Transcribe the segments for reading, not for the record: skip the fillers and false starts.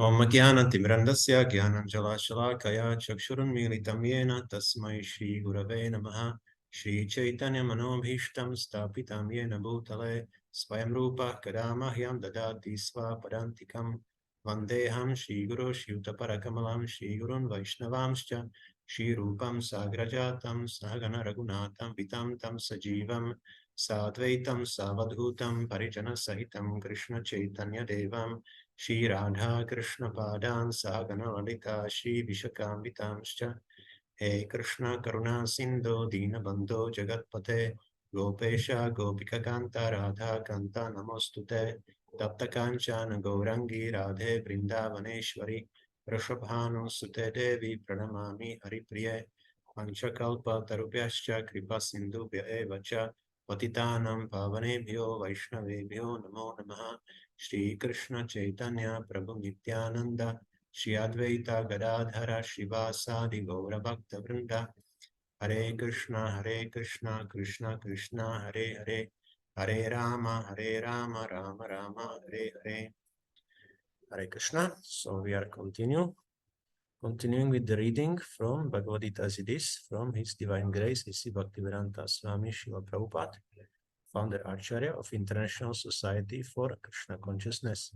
Om Jnana-timirandasya Jnananjala-shalakaya Chakshurunmilitam Yena Tasmai Shri Gurave Namaha Shri Chaitanya Manobhishtam Stapitam Yena Bhutale Swayam Rupa Kadamahyam Dadati Svapadantikam Vandeham Shri Guru Shriuta Parakamalam Shri Gurun Vaishnavamscha Shri Rupam Sagrajatam Sahagana Ragunatam Vitam Tam Sajivam Sadvaitam Savadhutam Parijana Sahitam Krishna Chaitanya Devam Shri Radha Krishna Padan Sagana Lalita Shri Vishakambitanscha He Krishna Karuna Sindhu Dina Bandho Jagatpate Gopesha Gopika Kanta Radha Kanta Namostute Tapta Kanchana Gaurangi Radhe Vrindavaneshwari Rishabhanu Sute Devi Pranamami Haripriye Panchakalpa Tarupyascha Kripa Sindhubhya Evacha Patitanam Pavanebhyo Vaishnavebhyo Namo Namaha Shri Krishna Chaitanya Prabhu Nityananda Shri Advaita Gadadhara Shivasadi Gaura Bhakta Vrinda Hare Krishna Krishna Krishna Hare Hare Hare Rama Rama Rama Hare Hare Hare Krishna. So we are continuing with the reading from Bhagavad-gīta as it is, from His Divine Grace, A.C. Bhaktivedanta Swami Śrīla Prabhupāda, founder-ācārya of International Society for Krishna Consciousness.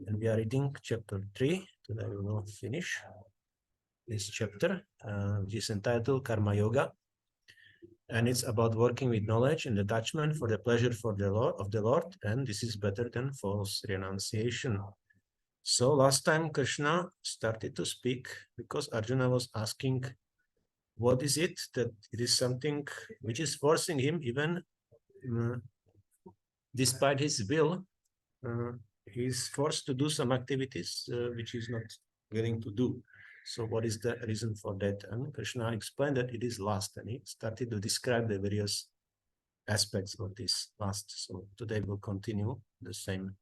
And we are reading chapter 3. Today we will finish this chapter, which is entitled Karma Yoga. And it's about working with knowledge and attachment for the pleasure of the Lord. And this is better than false renunciation. So last time Krishna started to speak because Arjuna was asking, what is it that it is something which is forcing him, even despite his will, he's forced to do some activities which he's not willing to do. So what is the reason for that? And Krishna explained that it is lust, and he started to describe the various aspects of this lust. So today we'll continue the same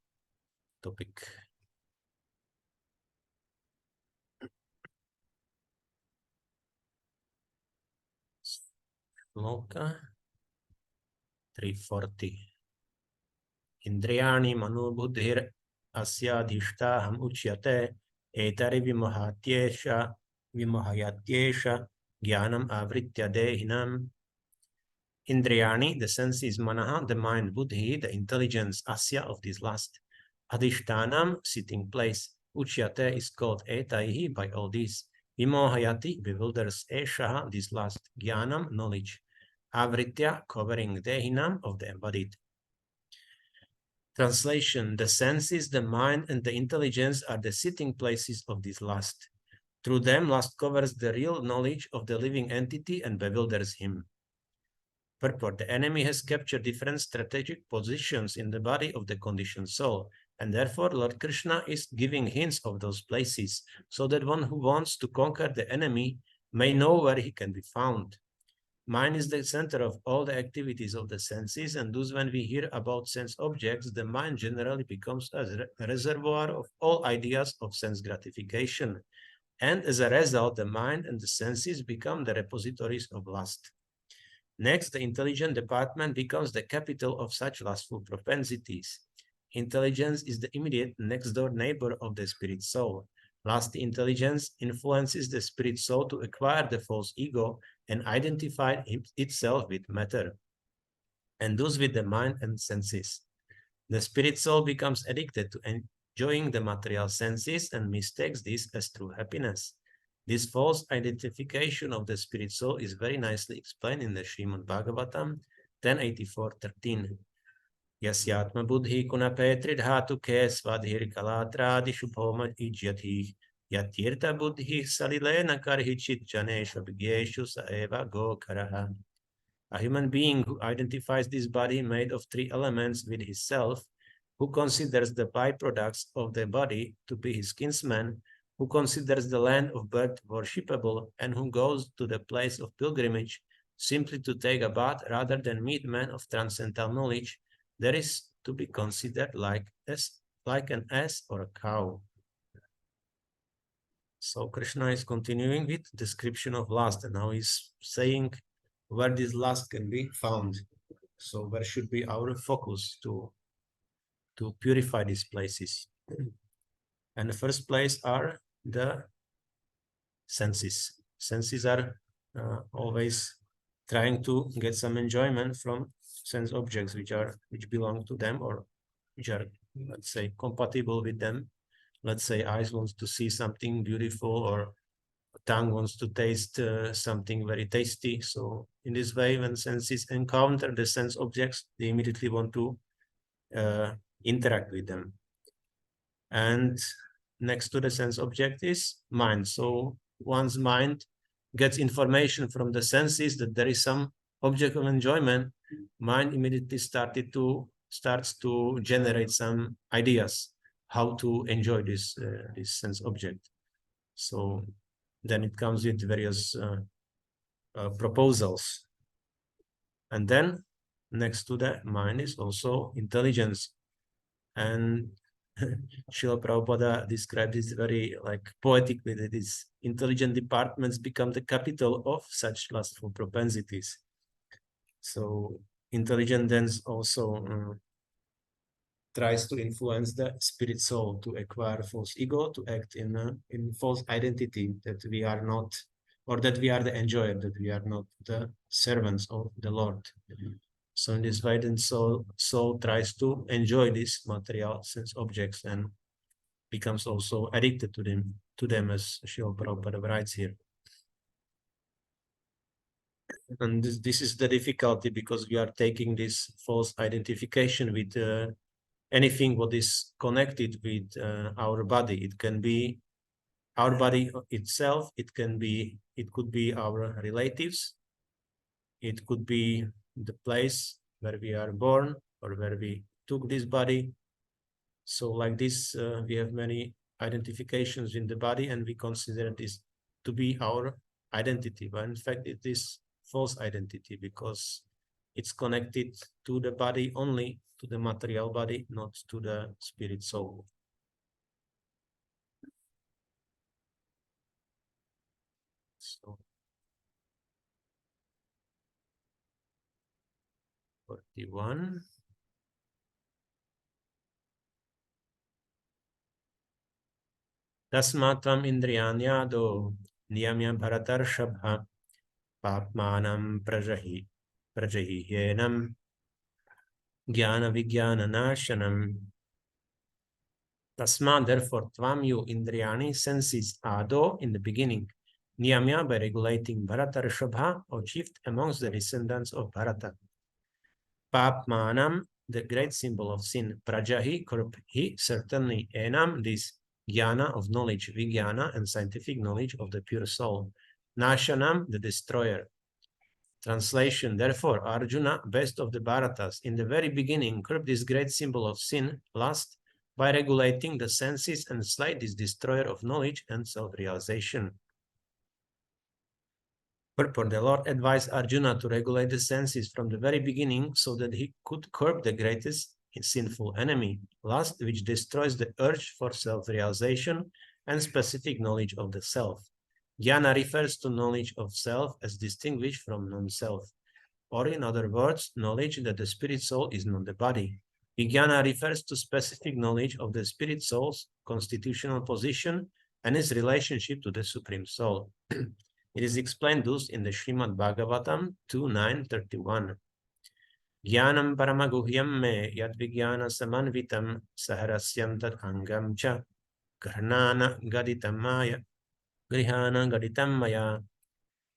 topic. Shloka 340. Indriyani manubudhir asyadhishtaham uchyate etari vimohayatyesha jnanam avritya dehinam. Indriyani, the senses, manaha, the mind, buddhi, the intelligence, asya, of this lust, adhishtanam, sitting place, uchyate is called etaihi, by all these, vimohayati, bewilders, eshaha, this lust, jnanam, knowledge, avritya, covering, dehinam, of the embodied. Translation: the senses, the mind, and the intelligence are the sitting places of this lust. Through them, lust covers the real knowledge of the living entity and bewilders him. Purport: the enemy has captured different strategic positions in the body of the conditioned soul, and therefore Lord Krishna is giving hints of those places, so that one who wants to conquer the enemy may know where he can be found. Mind is the center of all the activities of the senses, and thus when we hear about sense objects, the mind generally becomes a reservoir of all ideas of sense gratification. And as a result, the mind and the senses become the repositories of lust. Next, the intelligent department becomes the capital of such lustful propensities. Intelligence is the immediate next-door neighbor of the spirit soul. Lusty intelligence influences the spirit soul to acquire the false ego and identify itself with matter, and thus with the mind and senses. The spirit soul becomes addicted to enjoying the material senses and mistakes this as true happiness. This false identification of the spirit soul is very nicely explained in the Srimad Bhagavatam 10.84.13. Yasyatma buddhi kunapetri dhatu ke svadhir kalatradi shubhoma ijyati yatirta buddhi salilena karhichit janeshu abhyeshu saeva gokaraha. A human being who identifies this body made of three elements with his self, who considers the byproducts of the body to be his kinsman, who considers the land of birth worshipable, and who goes to the place of pilgrimage simply to take a bath rather than meet men of transcendental knowledge, that is to be considered like an ass or a cow. So Krishna is continuing with description of lust, and now he's saying where this lust can be found. So where should be our focus to purify these places? And the first place are the senses. Senses are always trying to get some enjoyment from sense objects which belong to them, or which are, let's say, compatible with them. Let's say eyes wants to see something beautiful, or tongue wants to taste something very tasty. So in this way, when senses encounter the sense objects, they immediately want to interact with them. And next to the sense object is mind. So one's mind gets information from the senses that there is some object of enjoyment. Mind immediately starts to generate some ideas how to enjoy this sense object. So then it comes with various proposals. And then next to the mind is also intelligence. And Śrīla Prabhupāda described this very poetically, that these intelligent departments become the capital of such lustful propensities. So intelligence then also tries to influence the spirit soul to acquire false ego, to act in false identity, that we are not, or that we are the enjoyer, that we are not the servants of the Lord. So in this way, then soul tries to enjoy these material sense objects and becomes also addicted to them, as Śrīla Prabhupāda writes here. And this is the difficulty, because we are taking this false identification with anything what is connected with our body. It can be our body itself, it could be our relatives, it could be the place where we are born or where we took this body. So like this, we have many identifications in the body, and we consider this to be our identity. But in fact, it is false identity, because it's connected to the body only, to the material body, not to the spirit soul. So 41. Tasmatvam indriyanyado niyamya bharatarshapha papmanam prajahiyenam jnana vijnana nashanam. Tasma, therefore, tvam, you indriyani, senses, ado, in the beginning, niyamya, by regulating bharatarshapha, or chief amongst the descendants of Bharata. Papmanam, the great symbol of sin. Prajahi, corrupt he, certainly. Enam, this jnana of knowledge, vijnana, and scientific knowledge of the pure soul. Nashanam, the destroyer. Translation, therefore, Arjuna, best of the Bharatas, in the very beginning, curbed this great symbol of sin, lust, by regulating the senses, and slayed this destroyer of knowledge and self-realization. Purport, the Lord advised Arjuna to regulate the senses from the very beginning, so that he could curb the greatest sinful enemy, lust, which destroys the urge for self-realization and specific knowledge of the self. Jnana refers to knowledge of self as distinguished from non-self, or in other words, knowledge that the spirit soul is not the body. Vijnana refers to specific knowledge of the spirit soul's constitutional position and its relationship to the Supreme Soul. It is explained thus in the Srimad Bhagavatam 2.9.31. Jnanam paramaguhyam me yad vijnana samanvitam saharasyam tat angam cha garnana gaditam maya grihana gaditam maya.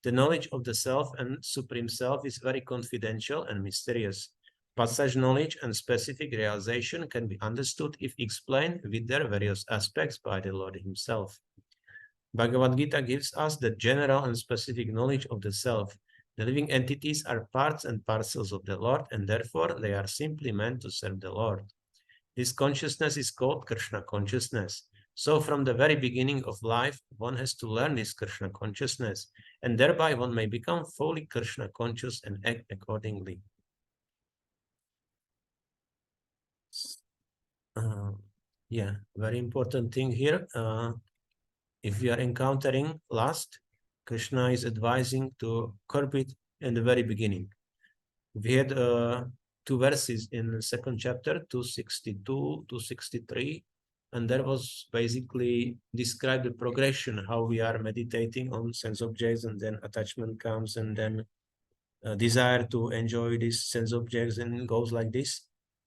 The knowledge of the self and Supreme Self is very confidential and mysterious, but such knowledge and specific realization can be understood if explained with their various aspects by the Lord himself. Bhagavad-gītā gives us the general and specific knowledge of the self. The living entities are parts and parcels of the Lord, and therefore they are simply meant to serve the Lord. This consciousness is called Krishna Consciousness. So from the very beginning of life, one has to learn this Krishna Consciousness, and thereby one may become fully Krishna conscious and act accordingly. Yeah, very important thing here. If we are encountering lust, Krishna is advising to curb it in the very beginning. We had 2 verses in the 2nd chapter, 262, 263, and there was basically described the progression, how we are meditating on sense objects, and then attachment comes, and then desire to enjoy these sense objects, and it goes like this.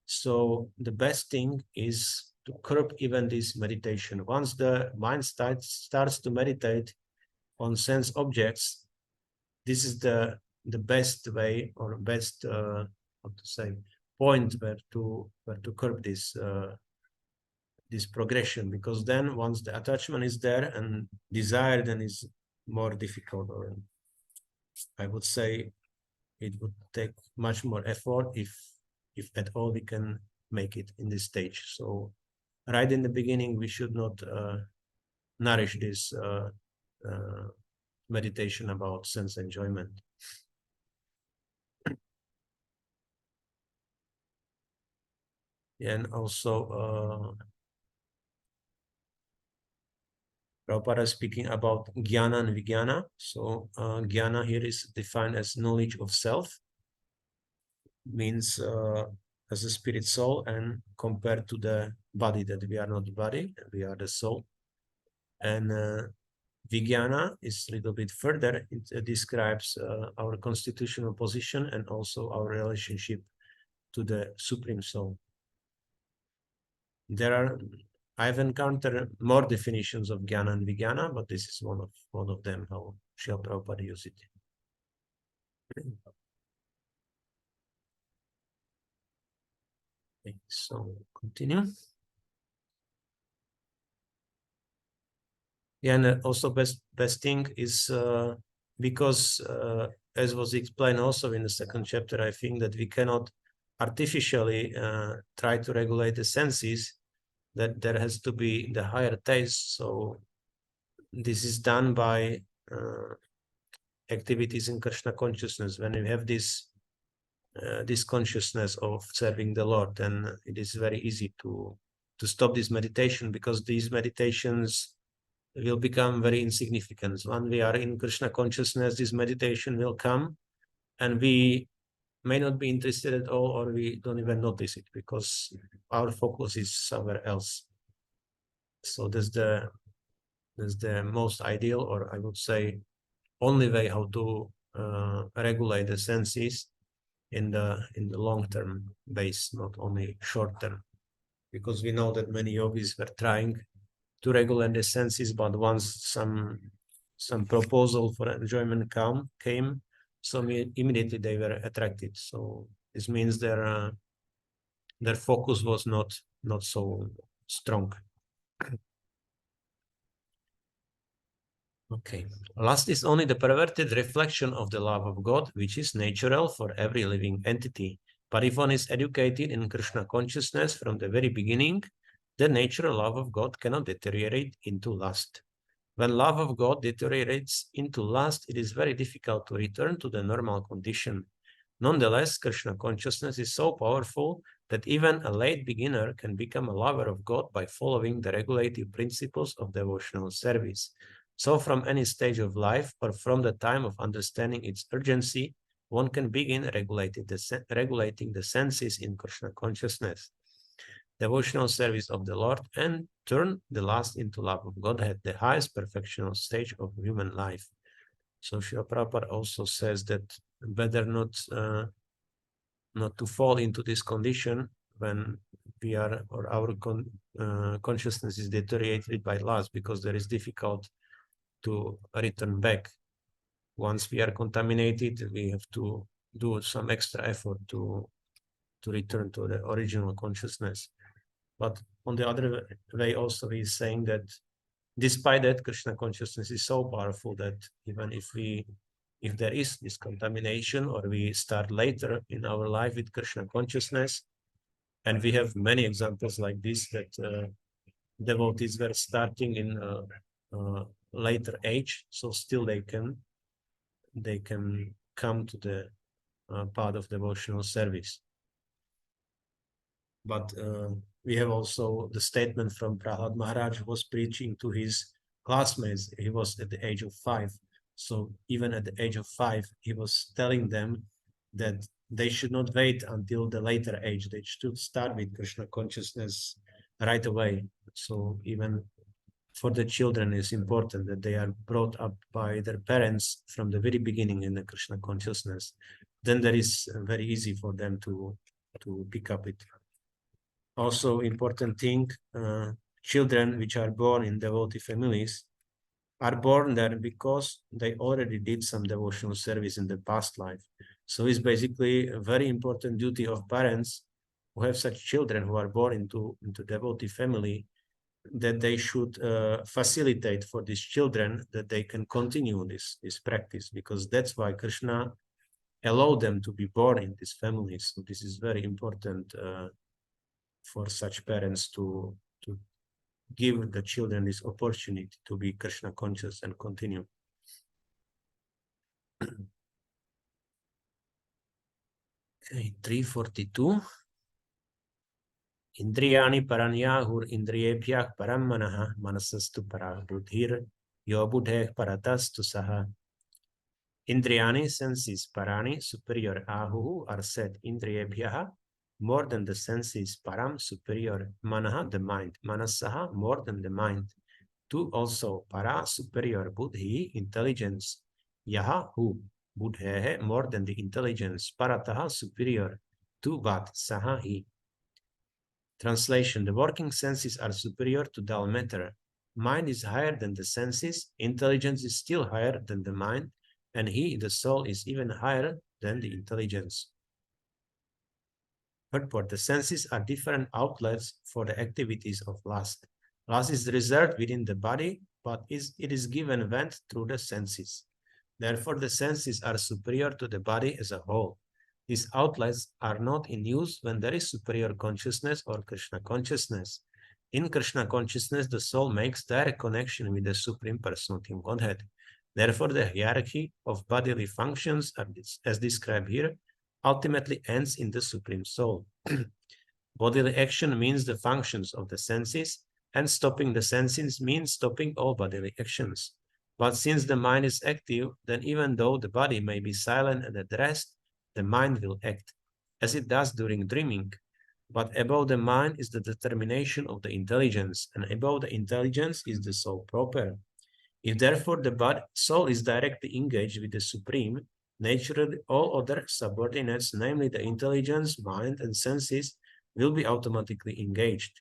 So the best thing is to curb even this meditation. Once the mind starts to meditate on sense objects, this is the best way, or best how to say, point where to curb this this progression, because then once the attachment is there and desire, then is more difficult, or I would say it would take much more effort, if at all we can make it in this stage. So right in the beginning, we should not nourish this meditation about sense enjoyment. And also Prabhupada is speaking about jnana and vijnana. So jnana here is defined as knowledge of self, means as a spirit soul, and compared to the body, that we are not the body, we are the soul. And vijnana is a little bit further. It describes our constitutional position and also our relationship to the Supreme Soul. I've encountered more definitions of jnana and vijnana, but this is one of them, how Śrīla Prabhupāda used it. Okay, so continue. Yeah, and also best thing is because as was explained also in the second chapter, I think that we cannot artificially try to regulate the senses, that there has to be the higher taste. So this is done by activities in Krishna consciousness. When you have this consciousness of serving the Lord, then it is very easy to stop this meditation, because these meditations will become very insignificant. When we are in Krishna consciousness, this meditation will come, and we may not be interested at all, or we don't even notice it, because our focus is somewhere else. So that's the most ideal, or I would say only way how to regulate the senses in the long-term base, not only short-term, because we know that many yogis were trying to regulate the senses, but once some proposal for enjoyment came, so immediately they were attracted. So this means their focus was not so strong. Okay. Last is only the perverted reflection of the love of God, which is natural for every living entity. But if one is educated in Krishna consciousness from the very beginning, the natural love of God cannot deteriorate into lust. When love of God deteriorates into lust, it is very difficult to return to the normal condition. Nonetheless, Krishna consciousness is so powerful that even a late beginner can become a lover of God by following the regulative principles of devotional service. So from any stage of life, or from the time of understanding its urgency, one can begin regulating the senses in Krishna consciousness, devotional service of the Lord, and turn the lust into love of Godhead, the highest perfectional stage of human life. So Śrīla Prabhupāda also says that better not to fall into this condition when we are, or our consciousness is deteriorated by lust, because there is difficult to return back. Once we are contaminated, we have to do some extra effort to return to the original consciousness. But on the other way also, he is saying that despite that, Krishna consciousness is so powerful that even if there is this contamination, or we start later in our life with Krishna consciousness, and we have many examples like this, that devotees were starting in later age, so still they can come to the path of devotional service. But we have also the statement from Prahlad Maharaj, who was preaching to his classmates. He was at the age of 5. So even at the age of 5, he was telling them that they should not wait until the later age. They should start with Krishna consciousness right away. So even for the children, it's important that they are brought up by their parents from the very beginning in the Krishna consciousness. Then that is very easy for them to pick up it. Also important thing, children which are born in devotee families are born there because they already did some devotional service in the past life. So it's basically a very important duty of parents who have such children who are born into devotee family, that they should facilitate for these children that they can continue this practice, because that's why Krishna allowed them to be born in these families. So this is very important for such parents to give the children this opportunity to be Krishna conscious and continue. Okay, 342. Indriyani paranyahur indriyebhyah param manaha manasastu para buddhir yo buddhe paratastu saha. Indriyani, senses, parani, superior ahu, are said indriyebhyah, more than the senses, param, superior, manaha, the mind, manasaha, more than the mind. Tu also, para, superior, buddhi, intelligence, yaha, who, buddhehe, more than the intelligence, parataha, superior, tu, but, saha, he. Translation: the working senses are superior to dull matter. Mind is higher than the senses, intelligence is still higher than the mind, and he, the soul, is even higher than the intelligence. Purport: the senses are different outlets for the activities of lust. Lust is reserved within the body, but it is given vent through the senses. Therefore, the senses are superior to the body as a whole. These outlets are not in use when there is superior consciousness or Krishna consciousness. In Krishna consciousness, the soul makes direct connection with the Supreme Personality of Godhead. Therefore, the hierarchy of bodily functions, as described here, ultimately ends in the Supreme Soul. Bodily action means the functions of the senses, and stopping the senses means stopping all bodily actions. But since the mind is active, then even though the body may be silent and at rest, the mind will act, as it does during dreaming. But above the mind is the determination of the intelligence, and above the intelligence is the soul proper. If therefore the soul is directly engaged with the Supreme, naturally all other subordinates, namely the intelligence, mind, and senses, will be automatically engaged.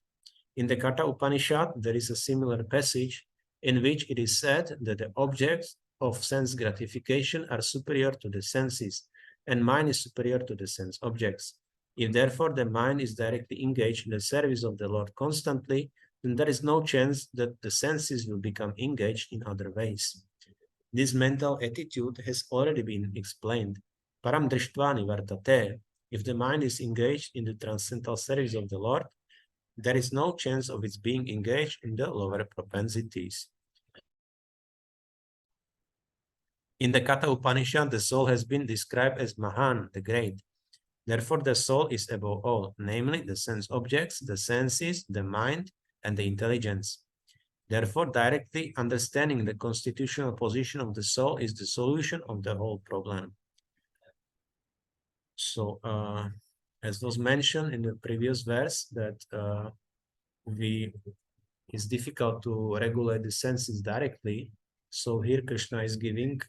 In the Katha Upanishad, there is a similar passage in which it is said that the objects of sense gratification are superior to the senses, and mind is superior to the sense objects. If therefore the mind is directly engaged in the service of the Lord constantly, then there is no chance that the senses will become engaged in other ways. This mental attitude has already been explained. Param drishtva nivartate. If the mind is engaged in the transcendental service of the Lord, there is no chance of its being engaged in the lower propensities. In the Katha Upanishad, the soul has been described as Mahan, the great. Therefore, the soul is above all, namely the sense objects, the senses, the mind, and the intelligence. Therefore, directly understanding the constitutional position of the soul is the solution of the whole problem. So, as was mentioned in the previous verse, that it's difficult to regulate the senses directly. So here Krishna is giving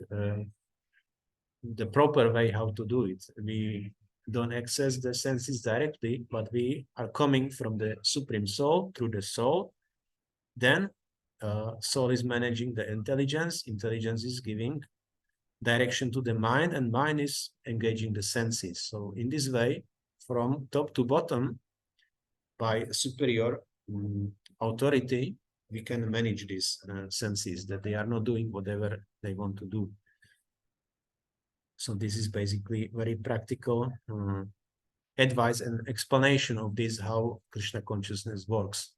the proper way how to do it. We don't access the senses directly, but we are coming from the Supreme Soul through the soul. Then soul is managing the intelligence, intelligence is giving direction to the mind, and mind is engaging the senses. So in this way, from top to bottom, by superior authority, we can manage these senses, that they are not doing whatever they want to do. So this is basically very practical advice and explanation of this, how Krishna consciousness works.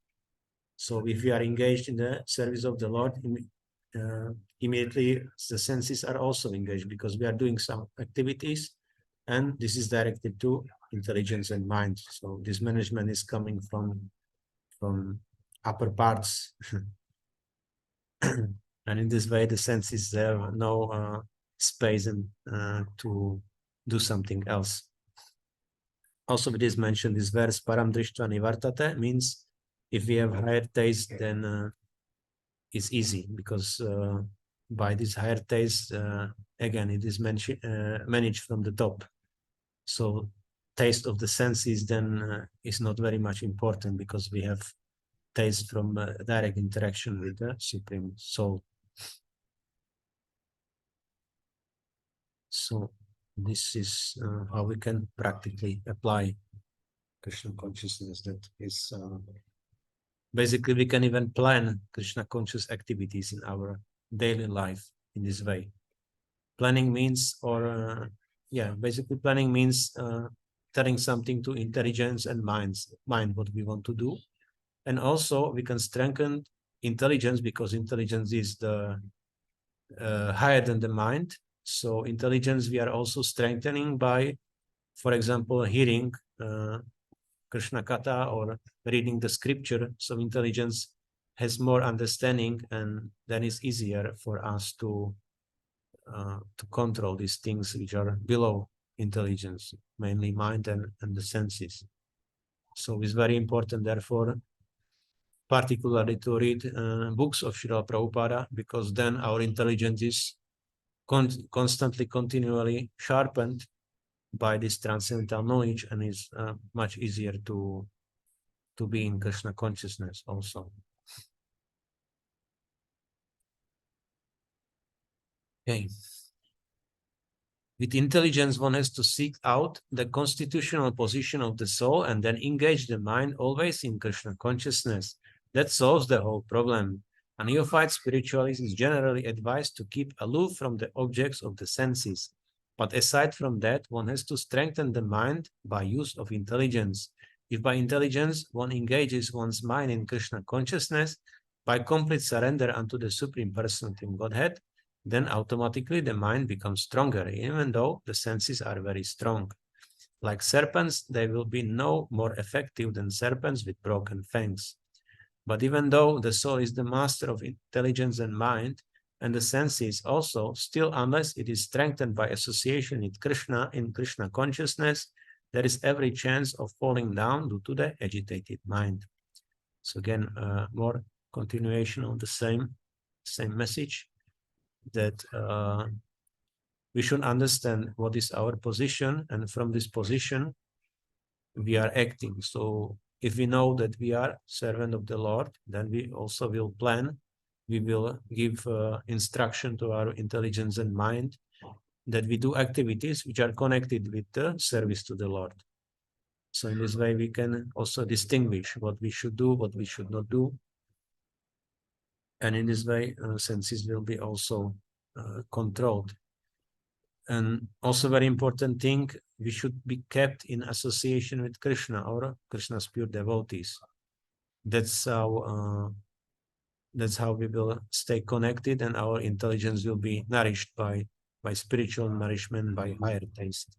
So if we are engaged in the service of the Lord, immediately the senses are also engaged, because we are doing some activities, and this is directed to intelligence and mind. So this management is coming from upper parts. And in this way, the senses have no space to do something else. Also, it is mentioned this verse, Param Drishtva Nivartate, means if we have higher taste, then it's easy, because by this higher taste, again, it is managed from the top. So taste of the senses then is not very much important, because we have taste from direct interaction with the Supreme Soul. So this is how we can practically apply Krishna consciousness. That is basically, we can even plan Krishna conscious activities in our daily life in this way. Planning means, basically planning means telling something to intelligence and mind what we want to do. And also we can strengthen intelligence, because intelligence is the higher than the mind. So intelligence we are also strengthening by, for example, hearing Krishna Katha or reading the scripture. So intelligence has more understanding, and then it's easier for us to control these things which are below intelligence, mainly mind and the senses. So it's very important, therefore, particularly to read books of Śrīla Prabhupāda, because then our intelligence is constantly, continually sharpened by this transcendental knowledge, and is much easier to be in Krishna consciousness also. Okay. With intelligence, one has to seek out the constitutional position of the soul and then engage the mind always in Krishna consciousness. That solves the whole problem. A neophyte spiritualist is generally advised to keep aloof from the objects of the senses. But aside from that, one has to strengthen the mind by use of intelligence. If by intelligence one engages one's mind in Krishna consciousness, by complete surrender unto the Supreme Personality of Godhead, then automatically the mind becomes stronger, even though the senses are very strong. Like serpents, they will be no more effective than serpents with broken fangs. But even though the soul is the master of intelligence and mind, and the senses also, still unless it is strengthened by association with Krishna in Krishna consciousness, there is every chance of falling down due to the agitated mind. So again, more continuation of the same message, that we should understand what is our position, and from this position we are acting. So if we know that we are servant of the Lord, then we also will plan, we will give instruction to our intelligence and mind that we do activities which are connected with the service to the Lord. So in this way we can also distinguish what we should do, what we should not do, and in this way senses will be also controlled. And also very important thing, we should be kept in association with Krishna or Krishna's pure devotees. That's how we will stay connected, and our intelligence will be nourished by spiritual nourishment, by higher taste.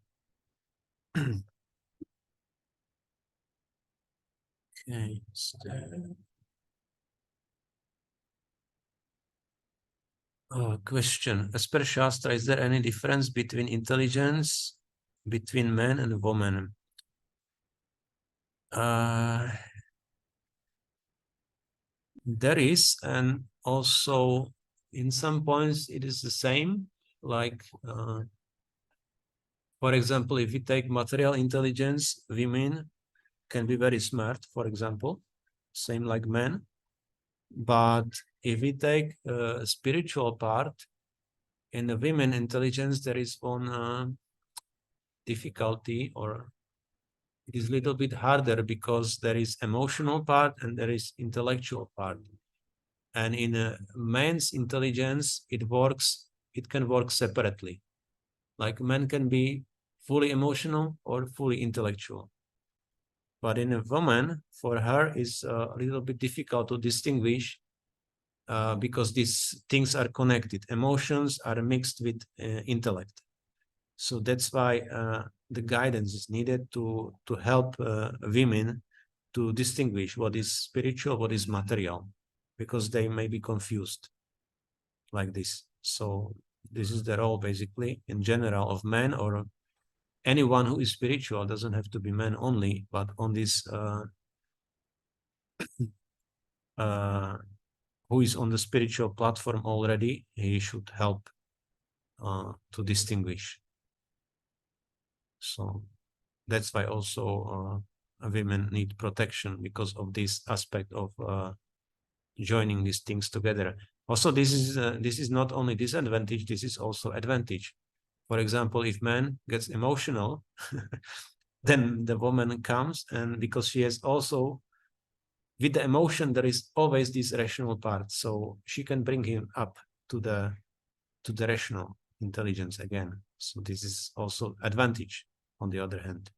Okay. Question. As per Shastra, is there any difference between intelligence between man and woman? There is, and also in some points it is the same. Like, for example, if we take material intelligence, women can be very smart, for example, same like men. But if we take a spiritual part, in the women intelligence, there is one difficulty, or it is a little bit harder, because there is emotional part and there is intellectual part. And in a man's intelligence, it can work separately. Like man can be fully emotional or fully intellectual. But in a woman, for her, is a little bit difficult to distinguish, because these things are connected. Emotions are mixed with intellect. So that's why the guidance is needed to help women to distinguish what is spiritual, what is material, because they may be confused like this. So this is the role, basically, in general, of man, or anyone who is spiritual. Doesn't have to be man only, but on this who is on the spiritual platform already, he should help to distinguish. So that's why also women need protection, because of this aspect of joining these things together. Also, this is not only disadvantage, this is also advantage. For example, if man gets emotional, then the woman comes, and because she has also, with the emotion, there is always this rational part, so she can bring him up to the rational intelligence again. So this is also advantage on the other hand.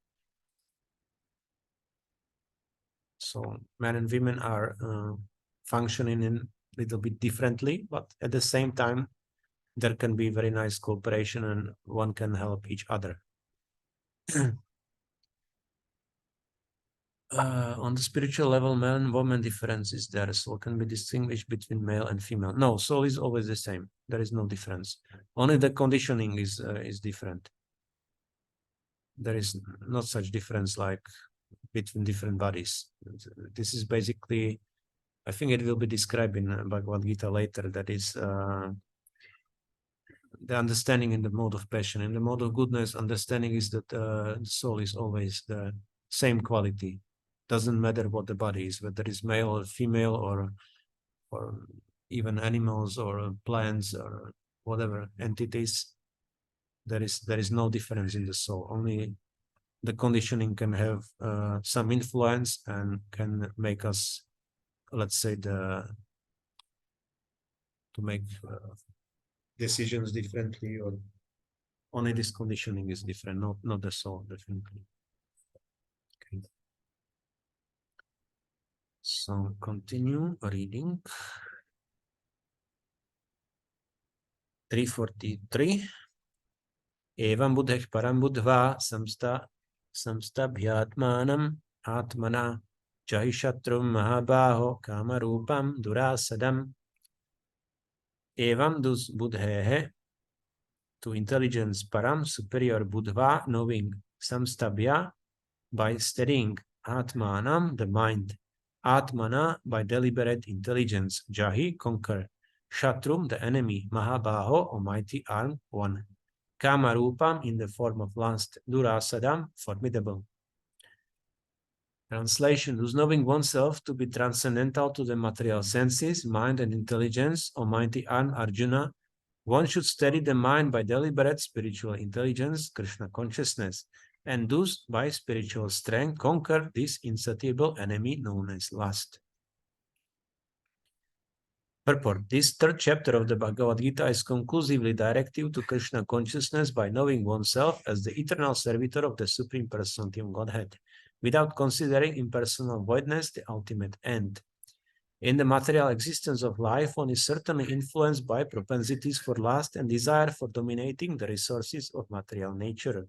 So men and women are functioning in a little bit differently, but at the same time, there can be very nice cooperation and one can help each other. On the spiritual level, man and woman difference is there. Soul can be distinguished between male and female. No, soul is always the same. There is no difference. Only the conditioning is different. There is not such difference like between different bodies. This is basically, I think it will be described in Bhagavad-gītā later, that is the understanding in the mode of passion. In the mode of goodness, understanding is that the soul is always the same quality. Doesn't matter what the body is, whether it's male or female, or even animals or plants or whatever entities. There is no difference in the soul. Only the conditioning can have some influence and can make us, let's say, to make decisions differently, or only this conditioning is different, not the soul, definitely. Okay. So continue reading. 343. Evam buddheh param buddhva samstabhyatmanam atmana jahishatrum mahabaho kamarupam durasadam. Evam dus buddhehe, to intelligence param, superior buddhva, knowing, samstabhya, by steadying, atmanam, the mind, atmana, by deliberate intelligence, jahi, conquer, shatrum, the enemy, mahabaho, almighty arm, one, kamarupam, in the form of lust, durasadam, formidable. Translation: thus knowing oneself to be transcendental to the material senses, mind and intelligence, almighty arm, Arjuna, one should steady the mind by deliberate spiritual intelligence, Krishna consciousness, and thus by spiritual strength conquer this insatiable enemy known as lust. Purport: this third chapter of the Bhagavad-gītā is conclusively directive to Krishna consciousness by knowing oneself as the eternal servitor of the Supreme Personality of Godhead, without considering impersonal voidness the ultimate end. In the material existence of life, one is certainly influenced by propensities for lust and desire for dominating the resources of material nature.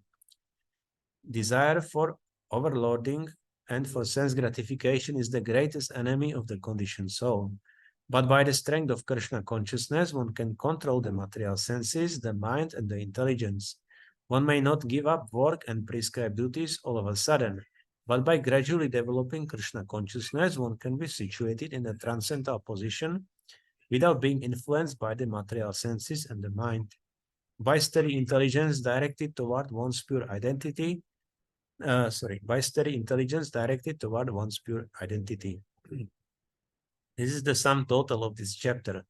Desire for overloading and for sense gratification is the greatest enemy of the conditioned soul. But by the strength of Krishna consciousness, one can control the material senses, the mind, and the intelligence. One may not give up work and prescribed duties all of a sudden, but by gradually developing Krishna consciousness, one can be situated in a transcendental position without being influenced by the material senses and the mind. By steady intelligence directed toward one's pure identity, by steady intelligence directed toward one's pure identity. This is the sum total of this chapter.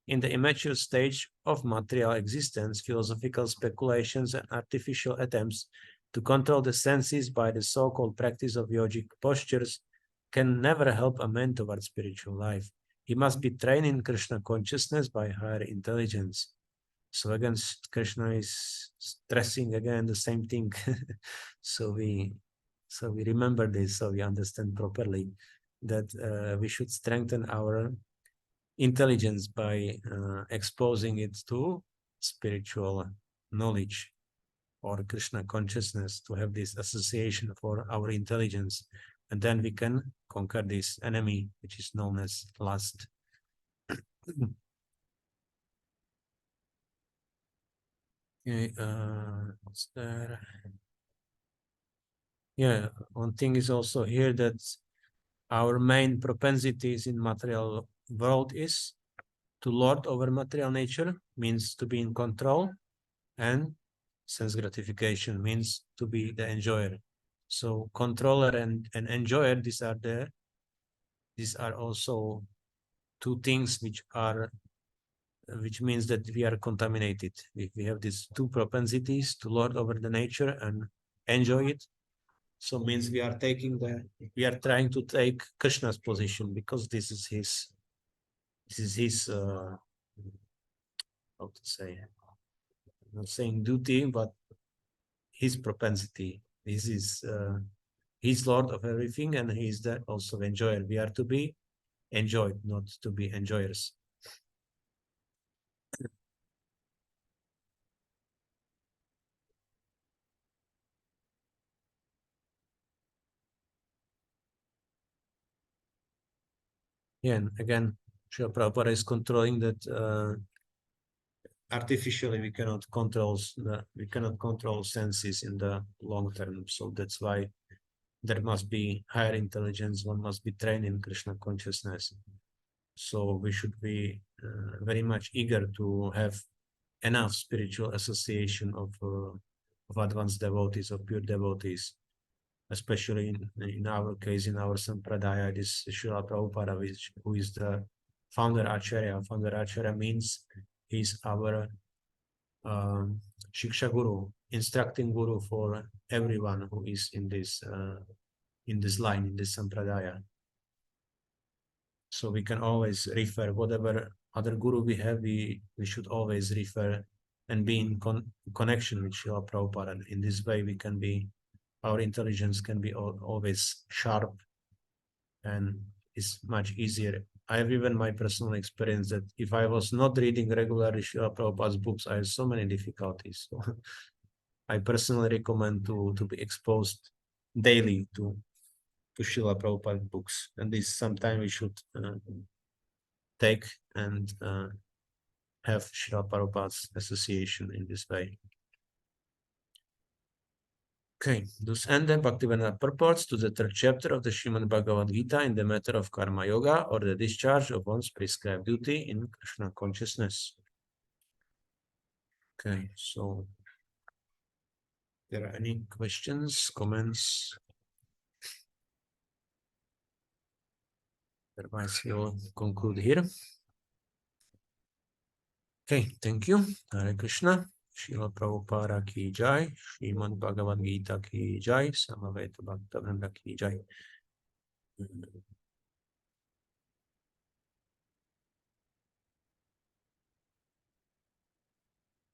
In the immature stage of material existence, philosophical speculations and artificial attempts to control the senses by the so-called practice of yogic postures can never help a man towards spiritual life. He must be trained in Krishna consciousness by higher intelligence. So again, Krishna is stressing again the same thing. So we remember this, so we understand properly that we should strengthen our intelligence by exposing it to spiritual knowledge or Krishna consciousness, to have this association for our intelligence, and then we can conquer this enemy which is known as lust. Okay, what's there? Yeah, one thing is also here that our main propensities in material world is to lord over material nature, means to be in control, and sense gratification means to be the enjoyer. So controller and enjoyer, these are also two things which means that we are contaminated. If we have these two propensities to lord over the nature and enjoy it, so means we are trying to take Krishna's position, because this is his how to say, I'm not saying duty, but his propensity. This is he's lord of everything, and he's the also enjoyer. We are to be enjoyed, not to be enjoyers. Yeah, and again, Śrīla Prabhupāda is controlling that artificially we cannot control senses in the long term. So that's why there must be higher intelligence. One must be trained in Krishna consciousness. So we should be very much eager to have enough spiritual association of advanced devotees, of pure devotees, especially in our case, in our sampradaya, this Śrīla Prabhupāda, who is the founder-ācārya. Founder-ācārya means he's our Shiksha Guru, instructing Guru for everyone who is in this line, in this sampradaya. So we can always refer whatever other Guru we have, we should always refer and be in connection with Śrīla Prabhupāda. And in this way, our intelligence can be always sharp, and it's much easier. I have even my personal experience that if I was not reading regularly Śrīla Prabhupāda's books, I have so many difficulties. So I personally recommend to be exposed daily to Śrīla Prabhupāda books, and this sometime we should take and have Śrīla Prabhupāda's association in this way. Okay, thus end the Bhaktivedanta purports to the third chapter of the Srimad Bhagavad-gīta in the matter of karma yoga, or the discharge of one's prescribed duty in Krishna consciousness. Okay, so there are any questions, comments? Otherwise, we'll conclude here. Okay, thank you. Hare Krishna. Śrīla Prabhupāda ki jai, Srimad Bhagavad-gīta ki jai, Samaveta Bhaktivedanta ki jai.